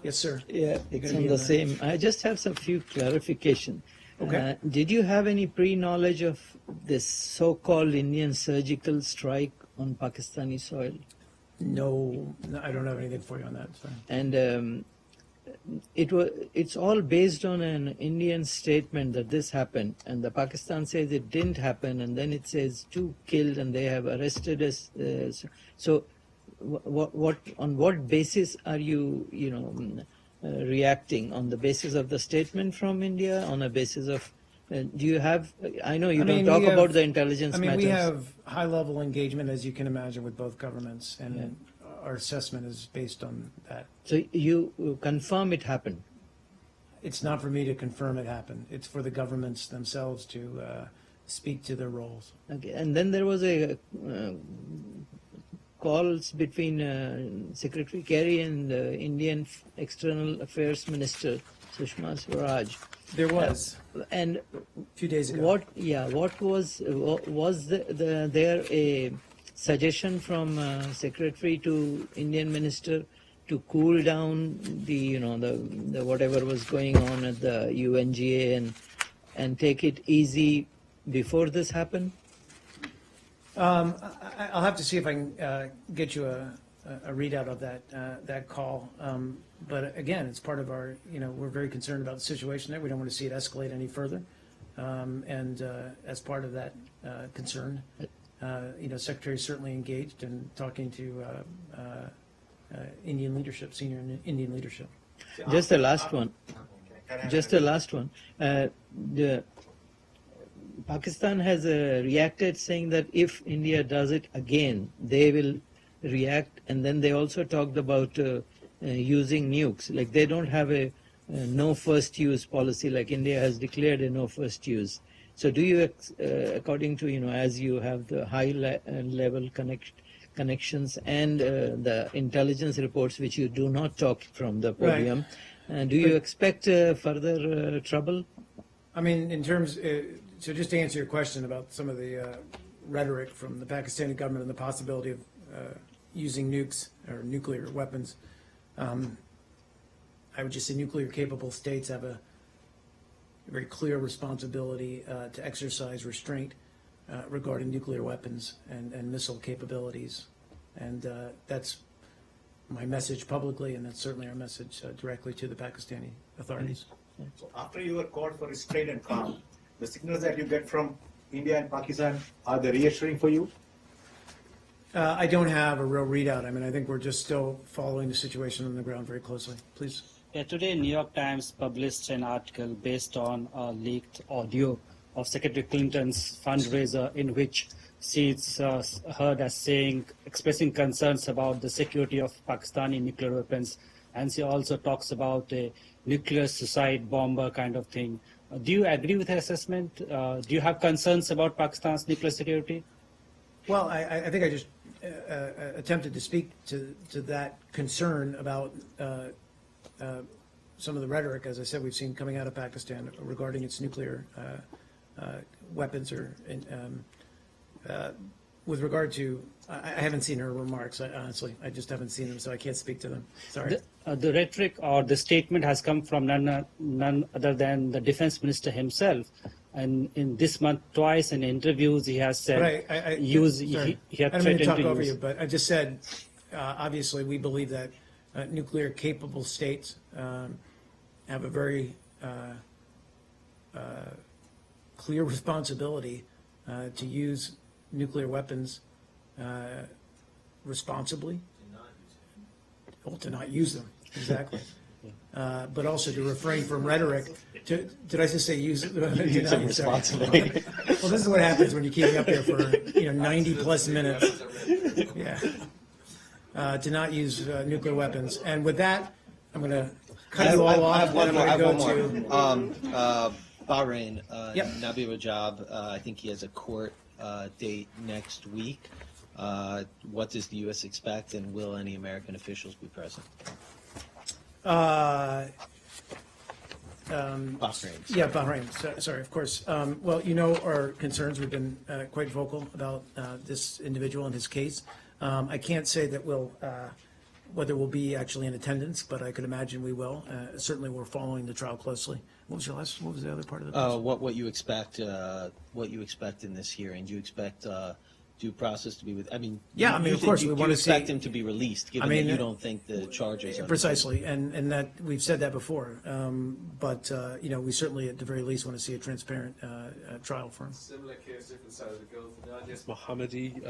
Yes, sir. Yeah, it's on the same. I just have some few clarification. Okay. Did you have any pre-knowledge of this so-called Indian surgical strike on Pakistani soil? No, I don't have anything for you on that. Sorry. And it's all based on an Indian statement that this happened, and the Pakistan says it didn't happen, and then it says 2 killed, and they have arrested us. So, on what basis are you, reacting? On the basis of the statement from India? On a basis of do you have? I know you don't talk about the intelligence matters. We have high-level engagement, as you can imagine, with both governments, and our assessment is based on that. So you confirm it happened? It's not for me to confirm it happened. It's for the governments themselves to speak to their roles. Okay, and then there was a calls between Secretary Kerry and the Indian External Affairs Minister Sushma Swaraj. There was, and a few days ago. What was there a suggestion from Secretary to Indian Minister to cool down the whatever was going on at the UNGA and take it easy before this happened? I'll have to see if I can get you a readout of that call. But again, it's part of our, we're very concerned about the situation there. We don't want to see it escalate any further. And as part of that concern, Secretary is certainly engaged in talking to Indian leadership, senior Indian leadership. Just the last one. The Pakistan has reacted saying that if India does it again, they will react, and then they also talked about using nukes. Like they don't have a no first use policy like India has declared a no first use. So do you, according to, as you have the high level connections and the intelligence reports, which you do not talk from the podium, do you expect further trouble? I mean, in terms, so just to answer your question about some of the rhetoric from the Pakistani government and the possibility of using nukes or nuclear weapons, I would just say nuclear capable states have a very clear responsibility to exercise restraint regarding nuclear weapons and missile capabilities. And that's my message publicly, and that's certainly our message directly to the Pakistani authorities. So after you were called for restraint and calm, the signals that you get from India and Pakistan, are they reassuring for you? I don't have a real readout. I mean, I think we're just still following the situation on the ground very closely. Please. Yeah, today New York Times published an article based on a leaked audio of Secretary Clinton's fundraiser in which she's heard as expressing concerns about the security of Pakistani nuclear weapons, and she also talks about a nuclear suicide bomber kind of thing. Do you agree with her assessment? Do you have concerns about Pakistan's nuclear security? Well, I think I just attempted to speak to that concern about some of the rhetoric, as I said, we've seen coming out of Pakistan regarding its nuclear weapons. With regard to, I haven't seen her remarks, honestly. I just haven't seen them, so I can't speak to them. Sorry. The rhetoric or the statement has come from none other than the defense minister himself. And in this month, twice in interviews, he has said, I had don't mean threatened to talk to over use. you, but I just said, obviously, we believe that nuclear-capable states have a very clear responsibility to use nuclear weapons responsibly. Well, to not use them, exactly. But also to refrain from rhetoric. Did I just say use Use them responsibly. Well, this is what happens when you keep me up here for 90-plus minutes. Yeah. To not use nuclear weapons. And with that, I'm going to cut you all off. I have one and more. I'm gonna go to Bahrain, Yep. Nabi Rajab, I think he has a court date next week. What does the U.S. expect, and will any American officials be present? Bahrain. Yeah, Bahrain. Sorry, of course. Well, our concerns. We've been quite vocal about this individual and his case. I can't say that whether we'll be actually in attendance, but I could imagine we will. Certainly, we're following the trial closely. What was the other part of the question? What you expect in this hearing? Do you expect due process to be with? Yeah, of course, we want to expect see him to be released, given that you don't think the charges are precisely, and that we've said that before. But we certainly, at the very least, want to see a transparent trial for him. Similar case, different side of the Gulf. Narges Mohammadi,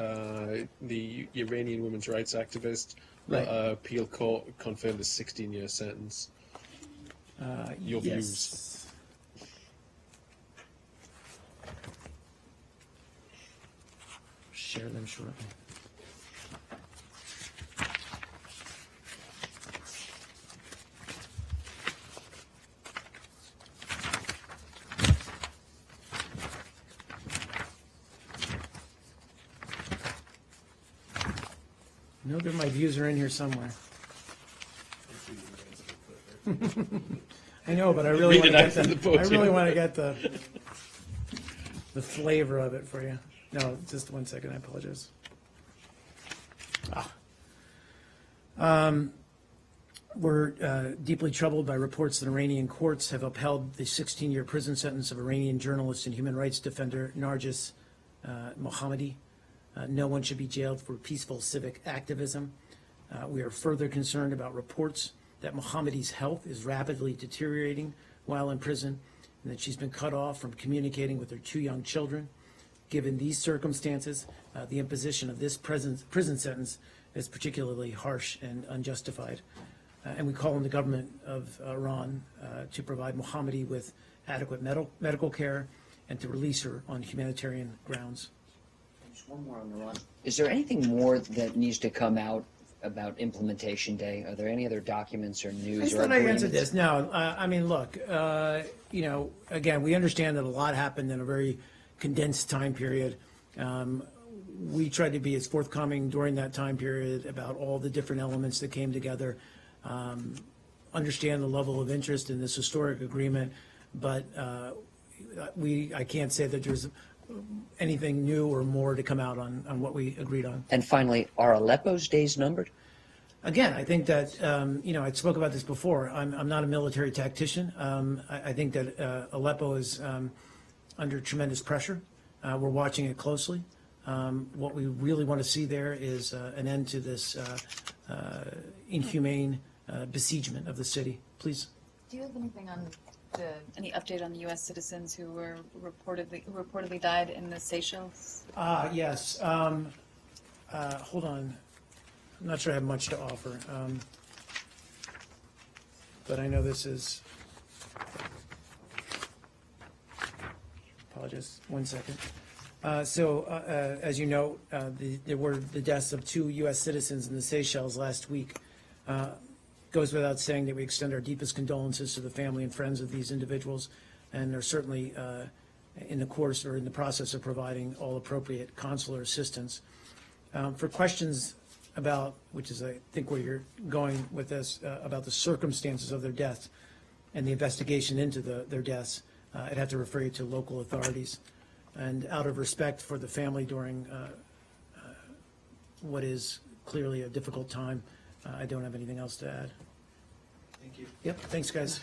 the Iranian women's rights activist, Right. appeal court confirmed a 16-year sentence. Your views? Share them shortly. I know that my views are in here somewhere. I know, but I really want to get the flavor of it for you. No, just 1 second. I apologize. We're deeply troubled by reports that Iranian courts have upheld the 16-year prison sentence of Iranian journalist and human rights defender Narges Mohammadi. No one should be jailed for peaceful civic activism. We are further concerned about reports that Mohammadi's health is rapidly deteriorating while in prison, and that she's been cut off from communicating with her 2 young children. Given these circumstances, the imposition of this prison sentence is particularly harsh and unjustified. And we call on the government of Iran to provide Mohammadi with adequate medical care and to release her on humanitarian grounds. Just one more on Iran. Is there anything more that needs to come out about implementation day? Are there any other documents or news I just or thought I agreements? answered this. No, look, again, we understand that a lot happened in a very condensed time period. We tried to be as forthcoming during that time period about all the different elements that came together, understand the level of interest in this historic agreement, but I can't say that there's anything new or more to come out on what we agreed on. And finally, are Aleppo's days numbered? Again, I think that, I spoke about this before. I'm not a military tactician. I think that Aleppo is under tremendous pressure. We're watching it closely. What we really want to see there is an end to this inhumane besiegement of the city. Please. Do you have anything on any update on the U.S. citizens who were reportedly died in the Seychelles? Yes. Hold on. I'm not sure I have much to offer. But I know this is, apologize, 1 second. As you know, there were the deaths of 2 U.S. citizens in the Seychelles last week. Goes without saying that we extend our deepest condolences to the family and friends of these individuals, and they're certainly in the course or in the process of providing all appropriate consular assistance. For questions about, which is I think where you're going with this, about the circumstances of their death and the investigation into their deaths, I'd have to refer you to local authorities. And out of respect for the family during what is clearly a difficult time, I don't have anything else to add. Thank you. Yep, thanks, guys.